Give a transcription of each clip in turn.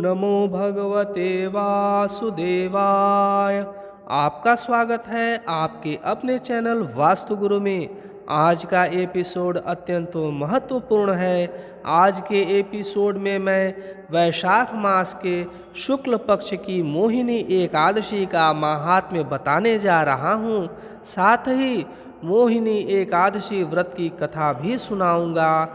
नमो भगवते वासुदेवाय। आपका स्वागत है आपके अपने चैनल वास्तु गुरु में। आज का एपिसोड अत्यंत महत्वपूर्ण है। आज के एपिसोड में मैं वैशाख मास के शुक्ल पक्ष की मोहिनी एकादशी का महात्म्य बताने जा रहा हूँ। साथ ही मोहिनी एकादशी व्रत की कथा भी सुनाऊंगा,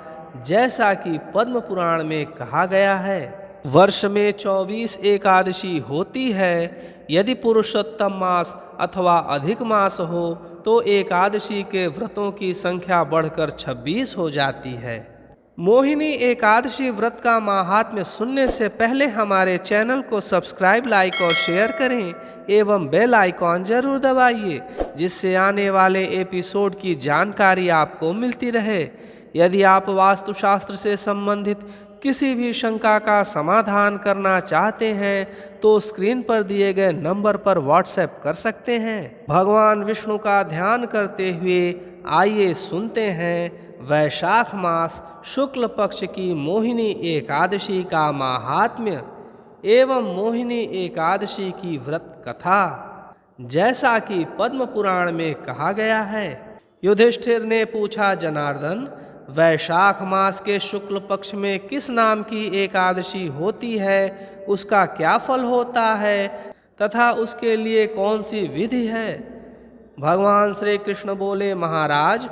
जैसा कि पद्म पुराण में कहा गया है। वर्ष में 24 एकादशी होती है। यदि पुरुषोत्तम मास अथवा अधिक मास हो तो एकादशी के व्रतों की संख्या बढ़कर 26 हो जाती है। मोहिनी एकादशी व्रत का महात्म्य सुनने से पहले हमारे चैनल को सब्सक्राइब, लाइक और शेयर करें एवं बेल आइकॉन जरूर दबाइए, जिससे आने वाले एपिसोड की जानकारी आपको मिलती रहे। यदि आप वास्तुशास्त्र से संबंधित किसी भी शंका का समाधान करना चाहते हैं तो स्क्रीन पर दिए गए नंबर पर व्हाट्सएप कर सकते हैं। भगवान विष्णु का ध्यान करते हुए आइए सुनते हैं वैशाख मास शुक्ल पक्ष की मोहिनी एकादशी का महात्म्य एवं मोहिनी एकादशी की व्रत कथा, जैसा कि पद्म पुराण में कहा गया है। युधिष्ठिर ने पूछा, जनार्दन, वैशाख मास के शुक्ल पक्ष में किस नाम की एकादशी होती है, उसका क्या फल होता है तथा उसके लिए कौन सी विधि है? भगवान श्री कृष्ण बोले, महाराज,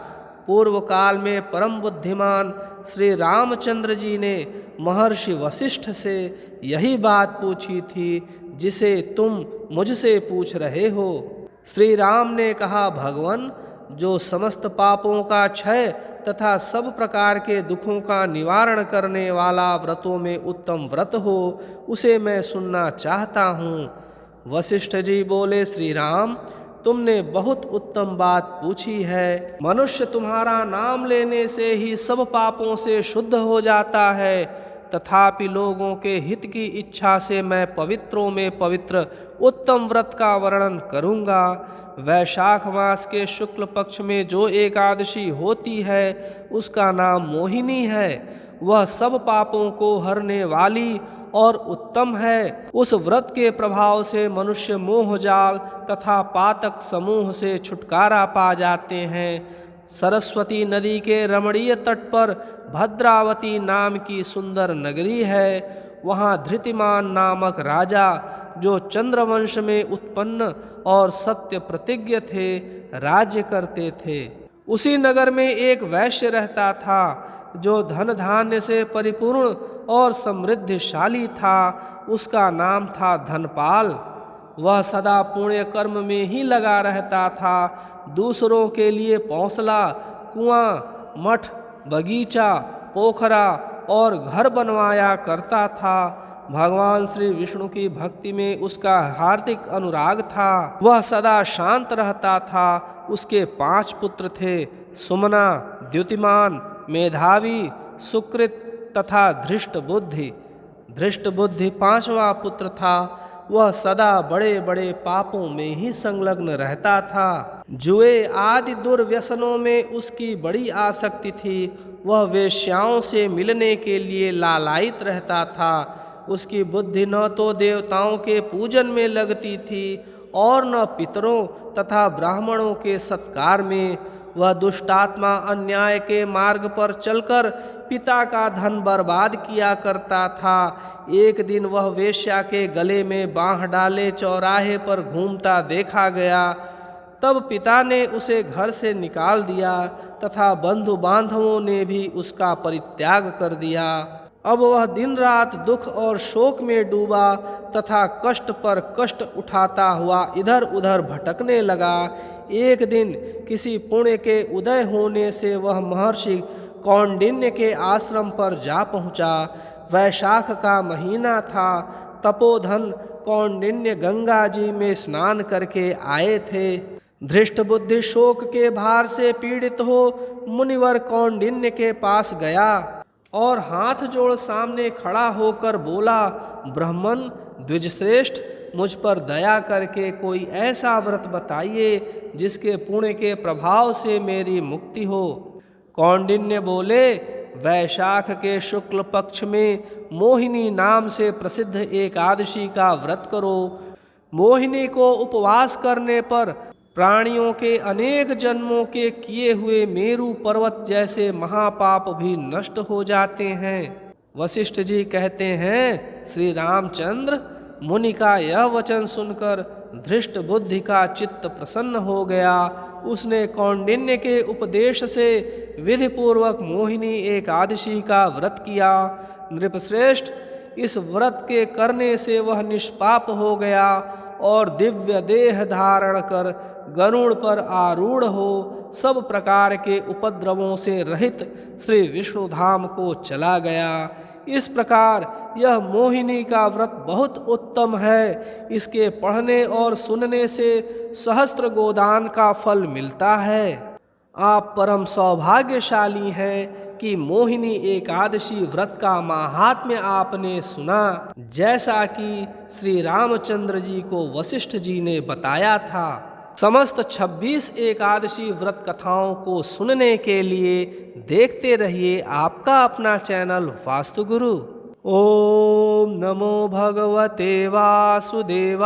पूर्व काल में परम बुद्धिमान श्री रामचंद्र जी ने महर्षि वशिष्ठ से यही बात पूछी थी जिसे तुम मुझसे पूछ रहे हो। श्री राम ने कहा, भगवन, जो समस्त पापों का क्षय तथा सब प्रकार के दुखों का निवारण करने वाला व्रतों में उत्तम व्रत हो, उसे मैं सुनना चाहता हूँ। वशिष्ठ जी बोले, श्री राम, तुमने बहुत उत्तम बात पूछी है। मनुष्य तुम्हारा नाम लेने से ही सब पापों से शुद्ध हो जाता है, तथापि लोगों के हित की इच्छा से मैं पवित्रों में पवित्र उत्तम व्रत का वर्णन करूँगा। वैशाख मास के शुक्ल पक्ष में जो एकादशी होती है उसका नाम मोहिनी है। वह सब पापों को हरने वाली और उत्तम है। उस व्रत के प्रभाव से मनुष्य मोह जाल तथा पातक समूह से छुटकारा पा जाते हैं। सरस्वती नदी के रमणीय तट पर भद्रावती नाम की सुंदर नगरी है। वहाँ धृतिमान नामक राजा, जो चंद्रवंश में उत्पन्न और सत्य प्रतिज्ञ थे, राज्य करते थे। उसी नगर में एक वैश्य रहता था जो धन धान्य से परिपूर्ण और समृद्धिशाली था। उसका नाम था धनपाल। वह सदा पुण्य कर्म में ही लगा रहता था। दूसरों के लिए पौंसला, कुआं, मठ, बगीचा, पोखरा और घर बनवाया करता था। भगवान श्री विष्णु की भक्ति में उसका हार्दिक अनुराग था। वह सदा शांत रहता था। उसके 5 पुत्र थे, सुमना, द्युतिमान, मेधावी, सुकृत तथा धृष्ट बुद्धि। धृष्ट बुद्धि 5वां पुत्र था। वह सदा बड़े बड़े पापों में ही संलग्न रहता था। जुए आदि दुर्व्यसनों में उसकी बड़ी आसक्ति थी। वह वेश्याओं से मिलने के लिए लालायित रहता था। उसकी बुद्धि न तो देवताओं के पूजन में लगती थी और न पितरों तथा ब्राह्मणों के सत्कार में। वह दुष्टात्मा अन्याय के मार्ग पर चलकर पिता का धन बर्बाद किया करता था। एक दिन वह वेश्या के गले में बांह डाले चौराहे पर घूमता देखा गया। तब पिता ने उसे घर से निकाल दिया तथा बंधु बांधवों ने भी उसका परित्याग कर दिया। अब वह दिन रात दुख और शोक में डूबा तथा कष्ट पर कष्ट उठाता हुआ इधर उधर भटकने लगा। एक दिन किसी पुण्य के उदय होने से वह महर्षि कौंडिन्य के आश्रम पर जा पहुँचा। वैशाख का महीना था। तपोधन कौंडिन्य गंगा जी में स्नान करके आए थे। धृष्ट बुद्धि शोक के भार से पीड़ित हो मुनिवर कौंडिन्य के पास गया और हाथ जोड़ सामने खड़ा होकर बोला, ब्राह्मण द्विजश्रेष्ठ, मुझ पर दया करके कोई ऐसा व्रत बताइए जिसके पुण्य के प्रभाव से मेरी मुक्ति हो। कौंडिन्य बोले, वैशाख के शुक्ल पक्ष में मोहिनी नाम से प्रसिद्ध एकादशी का व्रत करो। मोहिनी को उपवास करने पर प्राणियों के अनेक जन्मों के किए हुए मेरु पर्वत जैसे महापाप भी नष्ट हो जाते हैं। वशिष्ठ जी कहते हैं, श्री रामचंद्र मुनि का यह वचन सुनकर धृष्ट बुद्धि का चित्त प्रसन्न हो गया। उसने कौंडिन्य के उपदेश से विधिपूर्वक मोहिनी एकादशी का व्रत किया। नृपश्रेष्ठ, इस व्रत के करने से वह निष्पाप हो गया और दिव्य देह धारण कर गरुड़ पर आरूढ़ हो सब प्रकार के उपद्रवों से रहित श्री विष्णुधाम को चला गया। इस प्रकार यह मोहिनी का व्रत बहुत उत्तम है। इसके पढ़ने और सुनने से सहस्त्र गोदान का फल मिलता है। आप परम सौभाग्यशाली हैं कि मोहिनी एकादशी व्रत का महात्म्य आपने सुना, जैसा कि श्री रामचंद्र जी को वशिष्ठ जी ने बताया था। समस्त 26 एकादशी व्रत कथाओं को सुनने के लिए देखते रहिए आपका अपना चैनल वास्तुगुरु। ओम नमो भगवते वासुदेवाय।